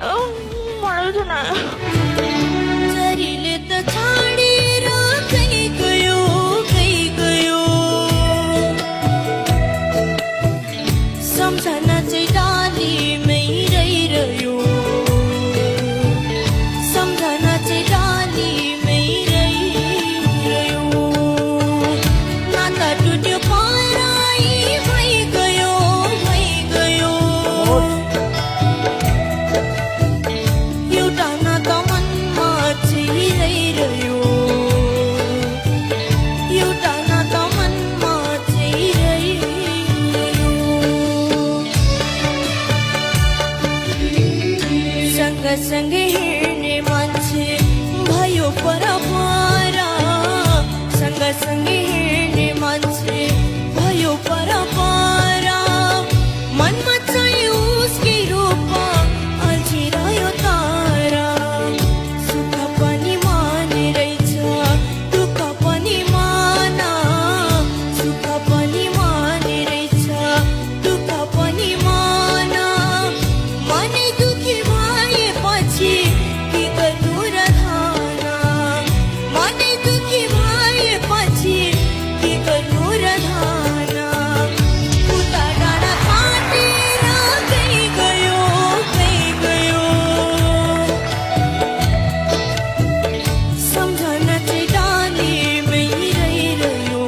मलाई त ना जरीले त छाडेर कहीँ गयो कहीँ गयो सम्झना चाहिँ डालीमै रहिरह्यो सम्झना चाहिँ डालीमै रहिरह्यो नाता टुट्यो पराई भइगयो भइगयो एउटा नाता मनमा चाहिँ रहिरह्यो एउटा नाता मनमा चाहिँ रहिरह्यो सँगसँगै हिँड्ने मान्छे भयो परपर सँगसँगै हिँड्ने मान्छे भयो परपर मनमा चाहिँ उसकै रूप अल्झिरह्यो तारा सुख पनि माने रहेछ दुःख पनि मान सुख पनि माने रहेछ दुःख पनि मान मनै दुखी भएपछि के गर्नु र धान मनै दुखी भएपछि के गर्नु र धान उता डाँडा काटेर कहीँ गयो कहीँ गयो सम्झना चाहिँ डालीमै रहिरह्यो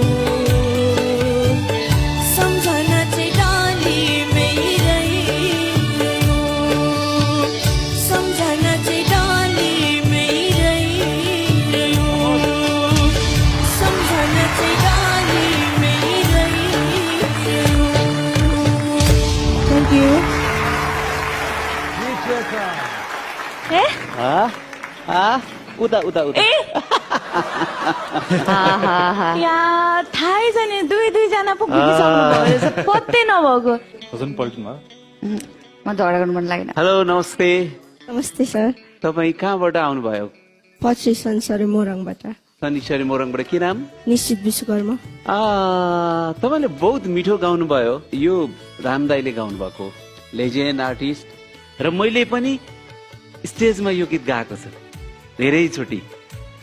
सम्झना चाहिँ डालीमै रहिरह्यो सम्झना चाहिँ डालीमै रहिरह्यो सम्झना चाहिँ डालीमै रहिरह्यो थ्याङ्क यू ए उता उता उता ए यार थाहै छैन दुई जना पो पुगिसक्नु भयो रहेछ पत्तै नभएको हजुर पल्टमा म झगडा गर्नु मन लागेन। हेलो नमस्ते नमस्ते सर तपाईँ कहाँबाट आउनुभयो पछि संसारी मोरङबाट शनिश्वरी मोरङबाट के नाम निश्चित विश्वकर्मा तपाईँले बहुत मिठो गाउनुभयो यो रामदाईले गाउनु भएको लेजेन्ड आर्टिस्ट र मैले पनि स्टेजमा यो गीत गाएको छु धेरैचोटि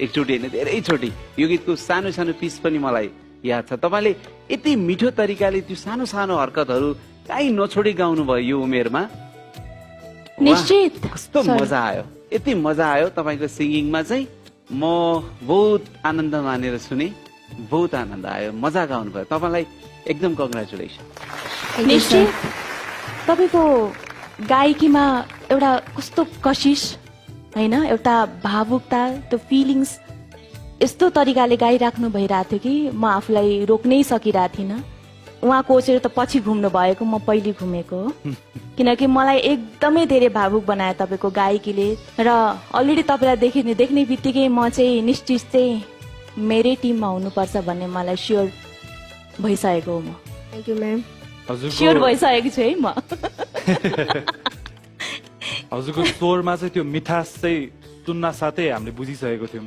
एकचोटि होइन धेरैचोटि यो गीतको सानो सानो पिस पनि मलाई याद छ तपाईँले यति मिठो तरिकाले त्यो सानो सानो हरकतहरू काहीँ नछोडी गाउनु भयो यो उमेरमा निश्चित कस्तो मजा आयो यति मजा आयो तपाईँको सिङ्गिङमा चाहिँ म बहुत आनन्द मानेर सुने बहुत आनन्द आयो मजा गाउनु भयो तपाईँलाई एकदम कङ्ग्रेचुलेसन निश्चित तपाईँको गायकीमा एउटा कस्तो कसिस होइन एउटा भावुकता त्यो फिलिङ्स यस्तो तरिकाले गाइराख्नु भइरहेको थियो कि म आफूलाई रोक्नै सकिरहेको थिइनँ उहाँ कोचेर त पछि घुम्नु भएको म पहिले घुमेको हो किनकि मलाई एकदमै धेरै भावुक बनायो तपाईँको गायकीले र अलरेडी तपाईँलाई देख्ने बित्तिकै म चाहिँ निश्चित चाहिँ मेरै टिममा हुनुपर्छ भन्ने मलाई स्योर भइसकेको हो म थ्याङ्क यू म्याम स्योर भइसकेको छु है म हजुरको स्वरमा चाहिँ त्यो मिठास चाहिँ तुलना साथै हामीले बुझिसकेको थियौँ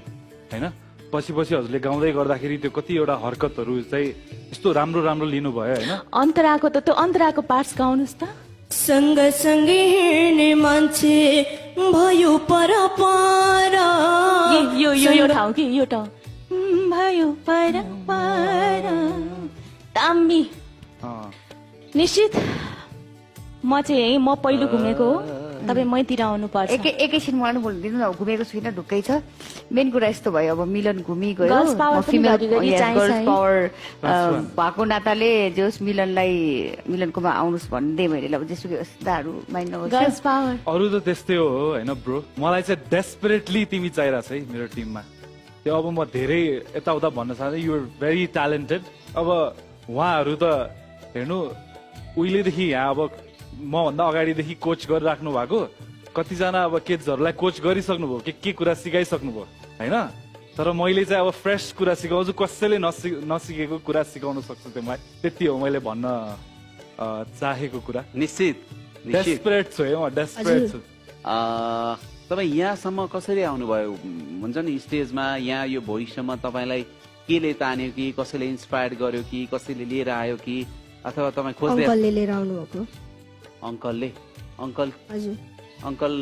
होइन पछि पछि हजुरले गाउँदै गर्दाखेरि त्यो कतिवटा हरकतहरू चाहिँ यस्तो राम्रो राम्रो लिनुभयो होइन अन्तराको त त्यो अन्तराको पार्ट्स गाउनुहोस् त सँगसँगै हिँड्ने मान्छे भयो परपर यो ठाउँ कि यो ठाउँ भयो परपर ताम्बी निश्चित म चाहिँ म पहिलो घुमेको हो तपाईँ मैतिर आउनुपर्छ एकैछिन मलाई पनि बोल्नु दिनु न घुमेको छुइनँ ढुक्कै छ मेन कुरा यस्तो भयो अब मिलन घुमिगयो गर्ल्स पावर पनि घरिघरि चाहिन्छ गर्ल्स है। पावर भएको नाताले जोस् मिलनकोमा आउनुहोस् भन्दै मैले अब जेसुकै दाहरू माइन्ड नगर्छ गर्ल्स पावर अरू त त्यस्तै हो होइन ब्रो मलाई चाहिँ डेस्परेटली तिमी चाहिरहेछ है मेरो टिममा त्यो अब म धेरै यताउता भन्न चाहन्छु युआर भेरी ट्यालेन्टेड अब उहाँहरू त हेर्नु उहिलेदेखि यहाँ अब मभन्दा अगाडिदेखि कोच गरिराख्नु भएको कतिजना अब किड्सहरूलाई कोच गरिसक्नु भयो के कुरा सिकाइसक्नु भयो होइन तर मैले चाहिँ अब फ्रेस कुरा सिकाउँछु कसैले नसिकेको कुरा सिकाउन सक्छु त्यो त्यति हो मैले भन्न चाहेको कुरा निश्चित डेस्परेट छु है म डेस्परेट छु तपाईँ यहाँसम्म कसरी आउनुभयो हुन्छ नि स्टेजमा यहाँ यो भोइसम्म तपाईँलाई केले तान्यो कि कसैले इन्सपायर गर्यो कि कसैले लिएर आयो कि अथवा तपाईँ खोज्दै अङ्कलले लिएर आउनु भएको अङ्कलले अङ्कल हजुर अङ्कल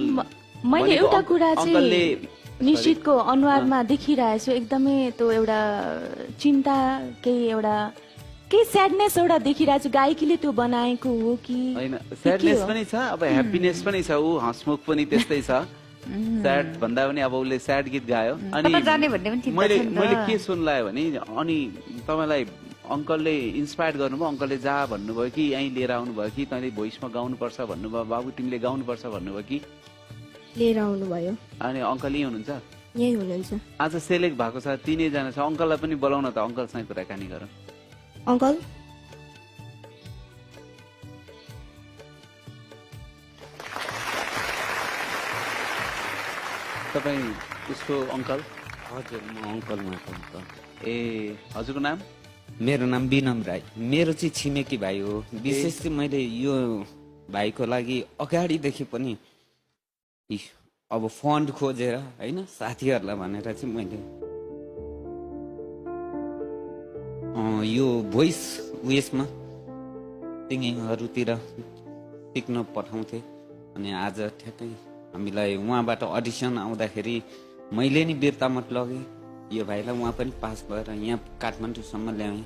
मैले भनेको एउटा कुरा अङ्कलले चाहिँ निश्चितको अनुहारमा देखिरहेको छु एकदमै त्यो एउटा चिन्ता केही स्याडनेस एउटा देखिरहेको छु गायकीले त्यो बनाएको हो कि होइन के स्याडनेस हो? पनि छ अब ह्याप्पिनेस पनि छ ऊ हँसमुख पनि त्यस्तै छ स्याड भन्दा पनि अब उसले स्याड गीत गायो तपाईँ जाने भन्ने पनि चिन्ता मैले छ नि त। मैले के सुन्लायो भने अनि तपाईँलाई अङ्कलले इन्सपायर गर्नुभयो अङ्कलले जा भन्नुभयो कि यहीँ लिएर आउनुभयो कि तैँले भोइसमा गाउनुपर्छ भन्नुभयो बाबु तिमीले गाउनुपर्छ भन्नुभयो कि लिएर आउनुभयो अनि अङ्कल यहीँ हुनुहुन्छ यही हुनुहुन्छ आज सेलेक्ट भएको छ 3 जना छ अङ्कललाई पनि बोलाउन त अङ्कलसँग कुराकानी गरौँ अङ्कल तपाईँ उसको अङ्कल हजुर म अङ्कल मात्र ए हजुरको नाम मेरो नाम विनम राई मेरो चाहिँ छिमेकी भाइ हो विशेष चाहिँ मैले यो भाइको लागि अगाडिदेखि पनि अब फन्ड खोजेर होइन साथीहरूलाई भनेर चाहिँ मैले यो भोइस उयसमा सिङ्गिङहरूतिर सिक्न पठाउँथे अनि आज ठ्याक्कै हामीलाई उहाँबाट अडिसन आउँदाखेरि मैले नि बिर्तामत लगेँ यो भाइलाई उहाँ पनि पास भएर यहाँ काठमाडौँसम्म ल्याएँ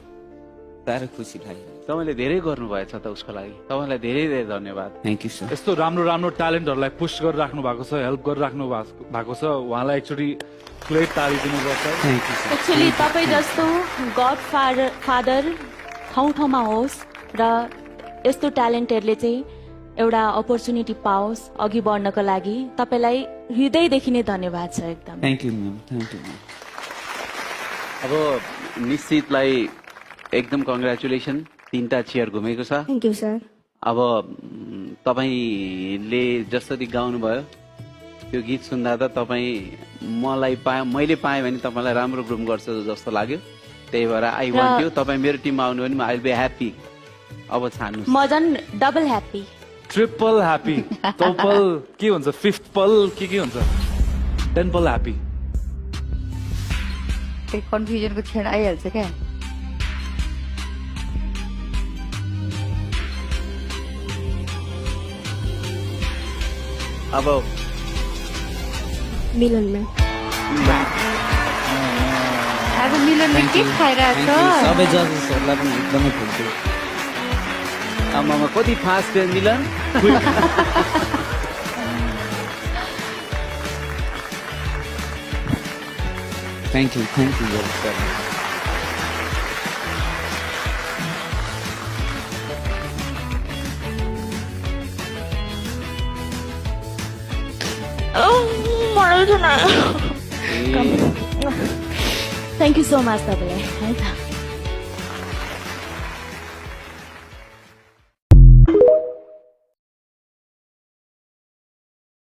साह्रै खुसी लाग्यो तपाईँले धेरै गर्नुभएछ त उसको लागि तपाईँलाई धेरै धेरै धन्यवाद थ्याङ्क यू सर यस्तो राम्रो राम्रो ट्यालेन्टहरूलाई पुस गरिराख्नु भएको छ हेल्प गरिराख्नु भएको छ उहाँलाई एकचोटि प्लेट ताली दिनुपर्छ थ्याङ्क यू सर एक्चुअली तपाईँ जस्तो गड फादर ठाउँ ठाउँमा होस् र यस्तो ट्यालेन्टहरूले चाहिँ एउटा अपर्च्युनिटी पाओस् अघि बढ्नको लागि तपाईँलाई हृदयदेखि नै धन्यवाद छ एकदम thank you ma'am thank you ma'am अब निश्चितलाई एकदम कङ्ग्रेचुलेसन 3टा चेयर घुमेको छ थ्याङ्क यू सर अब तपाईँले जसरी गाउनुभयो त्यो गीत सुन्दा त तपाईँ मैले पाएँ भने तपाईँलाई राम्रो ग्रुम गर्छ जस्तो लाग्यो त्यही भएर आई वान्ट यु तपाईँ मेरो टिममा आउनु भने आई विल बी ह्याप्पी अब छान्नु म झन् double happy triple happy topple के हुन्छ फिफ्थ पल के हुन्छ 10 पल ह्याप्पी त्यही कन्फ्युजनको क्षण आइहाल्छ क्या अब मिलन म्याम आज मिलनले के खाइरहेछ सबै जजेसहरूलाई पनि एकदमै खुल्छु आमामा कति fast Milan thank you sir thank you so much तपाईँलाई है त